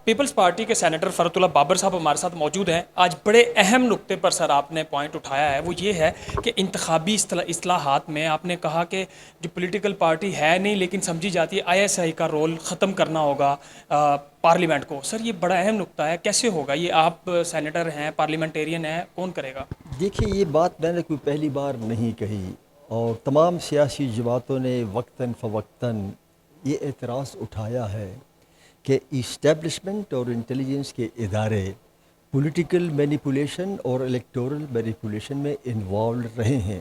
Peoples party کے senator فرحت اللہ بابر صاحب ہمارے ساتھ موجود ہیں. آج بڑے اہم نقطے پر سر آپ نے پوائنٹ اٹھایا ہے، وہ یہ ہے کہ انتخابی اصلاحات میں آپ نے کہا کہ جو پولیٹیکل پارٹی ہے نہیں لیکن سمجھی جاتی ہے آئی ایس آئی کا رول ختم کرنا ہوگا پارلیمنٹ کو. سر یہ بڑا اہم نقطہ ہے، کیسے ہوگا یہ؟ آپ سینیٹر ہیں، پارلیمنٹیرین ہیں، کون کرے گا؟ دیکھیے، یہ بات میں نے کوئی پہلی بار نہیں کہی، اور تمام سیاسی جماعتوں نے وقتاً فوقتاً یہ اعتراض اٹھایا ہے کہ اسٹیبلشمنٹ اور انٹیلیجنس کے ادارے پولیٹیکل مینیپولیشن اور الیکٹورل مینیپولیشن میں انوالوڈ رہے ہیں.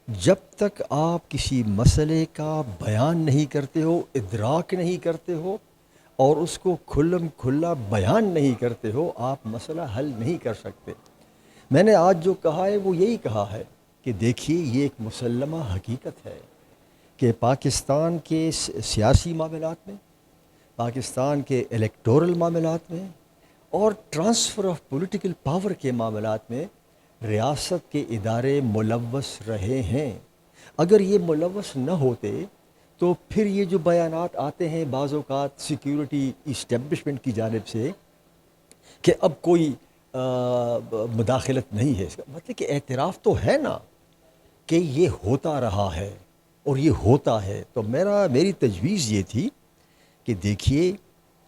جب تک آپ کسی مسئلے کا بیان نہیں کرتے ہو، ادراک نہیں کرتے ہو اور اس کو کھلم کھلا بیان نہیں کرتے ہو، آپ مسئلہ حل نہیں کر سکتے. میں نے آج جو کہا ہے وہ یہی کہا ہے کہ دیکھیے، یہ ایک مسلمہ حقیقت ہے کہ پاکستان کے سیاسی معاملات میں، پاکستان کے الیکٹورل معاملات میں اور ٹرانسفر آف پولیٹیکل پاور کے معاملات میں ریاست کے ادارے ملوث رہے ہیں. اگر یہ ملوث نہ ہوتے تو پھر یہ جو بیانات آتے ہیں بعض اوقات سیکیورٹی اسٹیبلشمنٹ کی جانب سے کہ اب کوئی مداخلت نہیں ہے، اس کا مطلب کہ اعتراف تو ہے نا کہ یہ ہوتا رہا ہے اور یہ ہوتا ہے. تو میری تجویز یہ تھی کہ دیکھیے،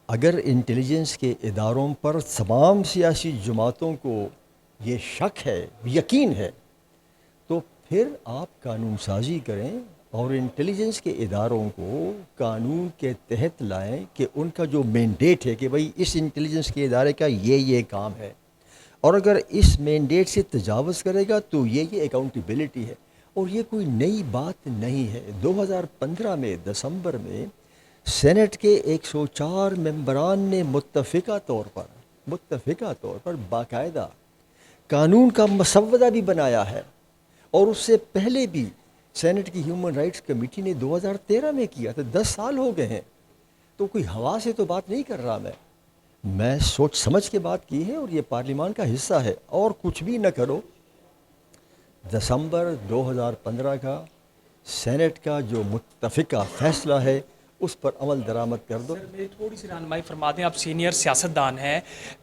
اگر انٹیلیجنس کے اداروں پر تمام سیاسی جماعتوں کو یہ شک ہے، یقین ہے، تو پھر آپ قانون سازی کریں اور انٹیلیجنس کے اداروں کو قانون کے تحت لائیں کہ ان کا جو مینڈیٹ ہے کہ بھئی اس انٹیلیجنس کے ادارے کا یہ کام ہے، اور اگر اس مینڈیٹ سے تجاوز کرے گا تو یہ اکاؤنٹیبلٹی ہے. اور یہ کوئی نئی بات نہیں ہے. 2015 میں دسمبر میں سینٹ کے 104 ممبران نے متفقہ طور پر باقاعدہ قانون کا مسودہ بھی بنایا ہے، اور اس سے پہلے بھی سینٹ کی ہیومن رائٹس کمیٹی نے 2013 میں کیا تھا. 10 سال ہو گئے ہیں. تو کوئی ہوا سے تو بات نہیں کر رہا، میں سوچ سمجھ کے بات کی ہے، اور یہ پارلیمان کا حصہ ہے. اور کچھ بھی نہ کرو، دسمبر 2015 کا سینٹ کا جو متفقہ فیصلہ ہے اس پر عمل درآمد کر دو. سر میری تھوڑی سی رہنمائی فرما دیں، آپ سینئر سیاستدان ہیں.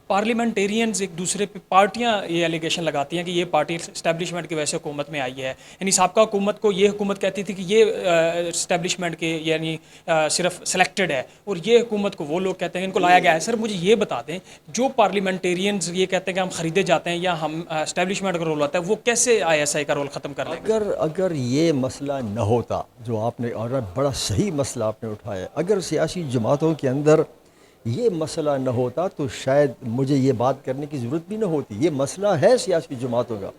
پارلیمنٹیرینز ایک دوسرے پہ پارٹیاں یہ ایلیگیشن لگاتی ہیں کہ یہ پارٹی اسٹیبلشمنٹ کی وجہ سے حکومت میں آئی ہے. یعنی سابقہ حکومت کو یہ حکومت کہتی تھی کہ یہ اسٹیبلشمنٹ کے یعنی صرف سلیکٹڈ ہے، اور یہ حکومت کو وہ لوگ کہتے ہیں ان کو لایا گیا ہے. سر مجھے یہ بتا دیں، جو پارلیمنٹیرینز یہ کہتے ہیں کہ ہم خریدے جاتے ہیں یا ہم اسٹیبلشمنٹ کا رول ہوتا ہے، وہ کیسے آئی ایس آئی کا رول ختم کر لیں گے؟ اگر یہ مسئلہ نہ ہوتا جو آپ نے، اور بڑا صحیح مسئلہ آپ نے اٹھایا، اگر سیاسی جماعتوں کے اندر یہ مسئلہ نہ ہوتا تو شاید مجھے یہ بات کرنے کی ضرورت بھی نہ ہوتی. یہ مسئلہ ہے سیاسی جماعتوں کا.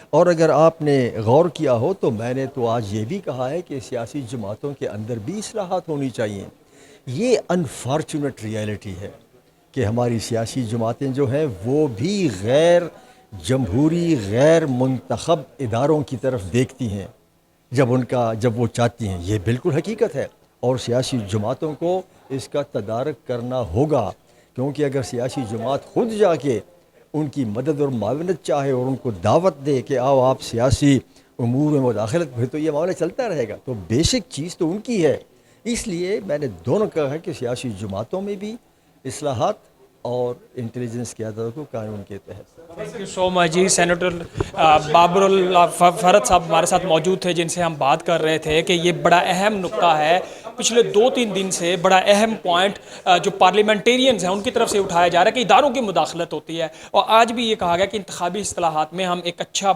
اور اگر آپ نے غور کیا ہو تو میں نے تو آج یہ بھی کہا ہے کہ سیاسی جماعتوں کے اندر بھی اصلاحات ہونی چاہیے. یہ انفارچونیٹ ریالٹی ہے کہ ہماری سیاسی جماعتیں جو ہیں وہ بھی غیر جمہوری، غیر منتخب اداروں کی طرف دیکھتی ہیں جب وہ چاہتی ہیں. یہ بالکل حقیقت ہے، اور سیاسی جماعتوں کو اس کا تدارک کرنا ہوگا، کیونکہ اگر سیاسی جماعت خود جا کے ان کی مدد اور معاونت چاہے اور ان کو دعوت دے کہ آؤ آپ سیاسی امور میں مداخلت، پھر تو یہ معاملہ چلتا رہے گا. تو بیسک چیز تو ان کی ہے. اس لیے میں نے دونوں کہا ہے کہ سیاسی جماعتوں میں بھی اصلاحات اور انٹیلیجنس کے اداروں کو قانون کے تحت. تھینک یو سو مچ جی. سینیٹر بابر اللہ فرحت صاحب ہمارے ساتھ موجود تھے، جن سے ہم بات کر رہے تھے کہ یہ بڑا اہم نقطہ ہے. پچھلے 2-3 دن سے بڑا اہم پوائنٹ جو پارلیمنٹیرینز ہیں ان کی طرف سے اٹھایا جا رہا ہے کہ اداروں کی مداخلت ہوتی ہے. اور آج بھی یہ کہا گیا کہ انتخابی اصطلاحات میں ہم ایک اچھا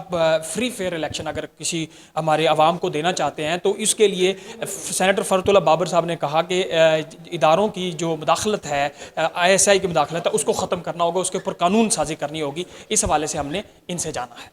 فری فیئر الیکشن اگر کسی ہمارے عوام کو دینا چاہتے ہیں تو اس کے لیے سینیٹر فرحت اللہ بابر صاحب نے کہا کہ اداروں کی جو مداخلت ہے، آئی ایس آئی کی مداخلت ہے، اس کو ختم کرنا ہوگا، اس کے اوپر قانون سازی کرنی ہوگی. اس حوالے سے ہم نے ان سے جانا ہے.